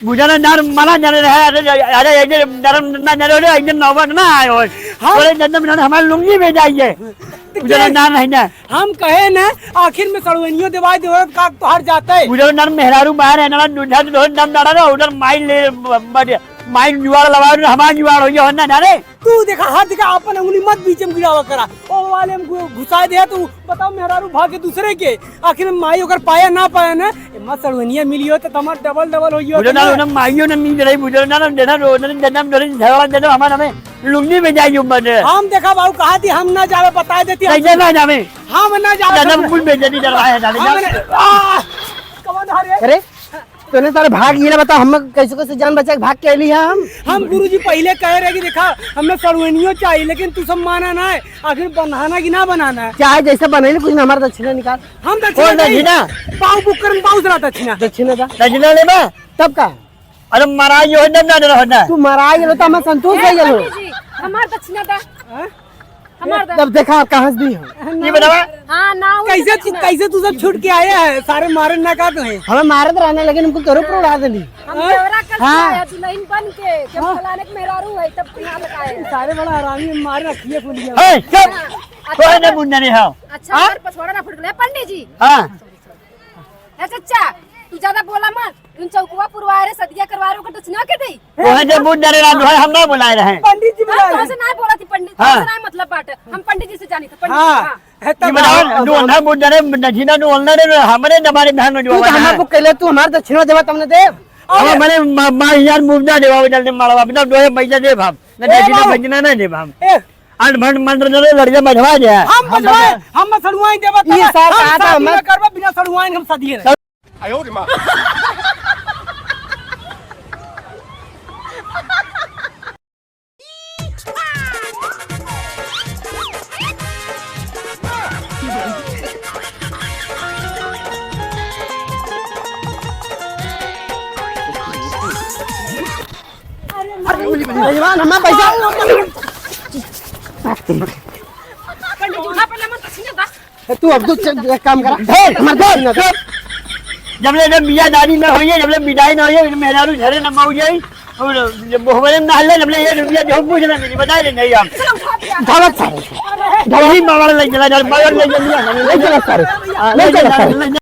गुजारा नर मला नर है अरे ये नरम ना नर रे ये नौबत ना आयो बोले जन्म नर हमारे लुंगी में जाइए गुजारा नर है ना हम कहे ना आखिर में सड़वनियो दवाई देवे का तो हट जाता है। गुजारा नर मेहरारू बाहर है ना दूधा तो दम डाला ना उधर माइल ले माइल जुआड़ लगा हमारा जुआड़ हो गया ना रे तू देखा हाथ दिखा अपन उंगली मत बीच में गिरावा करा ओ वाले में घुसा दे तू बताओ मेहरारू भाग के दूसरे के आखिर में माई अगर पाया ना पाया ना मत सड़वनिया मिलियो तो तमार डबल डबल होइयो गुजारा ना माइयो ना मिल रही गुजारा ना देना जन्म झगड़ा देना हमारा में लुंगी में जाइए मत हम देखा बाबू कहा थी हम ना जावे बता देती कैसे ना जावे हम ना जावे जन्म कुल बेइज्जती करवाया डाले अरे तूने तारे भाग ये ना बता हम कैसे कैसे जान बचा के भाग के लिए हम गुरुजी पहले कह रहे कि देखा हमें सड़वनियो चाहिए लेकिन तू सब माना ना है आखिर बनाना कि ना बनाना है चाहे जैसे बने कुछ ना हमारा दक्षिणा निकाल हम दक्षिणा पाव बुक कर पाव जरा दक्षिणा दक्षिणा ले बा तब का अरे महाराज जो है ना रहना तू मरा गेलो तो हम संतोष हो गेलो हमार दक्षिणा दा हमार दा तब देखा कहां से दी हम ये बतावा हां ना कैसे तू सब छूट के आया है सारे मारे ना का तो है हमें मारत रहने लेकिन हमको करो पर उड़ा देली हम देवरा कल आया दुल्हन बन के जब फलाने के मेहरारू है तब यहाँ लगाए सारे बड़ा हरामी मार रखिए पुलिया ए चुप कोई ने मुन्ना नहीं हां अच्छा हमारे पछवाड़ा ना फुट गए पंडित जी हां ए चचा तू ज्यादा बोला मत उन चौकुआ पुरवाए रे सदिया करवा रे तो सुना के दई वो है जब मुन्ना रे रात हम ना बुलाए रहे पंडित जी बुला तो से ना बोला थी पंडित तो से ना मतलब बात हम पंडित जी से जानी था पंडित हां ये बताओ जो ना मुन्ना रे नजीना जो ऑनलाइन रे हमरे हमारे बहन में जो तू हमको कहले तू हमार दक्षिणा देवा तुमने दे हम मैंने मां यार मुन्ना देवा जल्दी मारवा बिना दोहे पैसा दे भाम न नजीना भजना ना दे भाम अन भंड मंत्र ने लड़के मझवा दे हम सड़ुआई देवा ये साल कहा था हम करबा बिना सड़ुआई हम सदिए आयो रे मां जवान हम पैसा पंडित जी ना पहले मत दक्षिणा दा तू अब तू काम कर हमार दे जब ले बिया दादी में होइए जब ले विदाई ना होइए मेहरारू झरे न मऊ जाई और जब होवे ना हल्ले जब ले ये रुपया जो पूछना नहीं बताए ले नहीं हम धावत सारे धवली मावल ले चला जा मगर ले जल्दी ले चला सारे ले चला सारे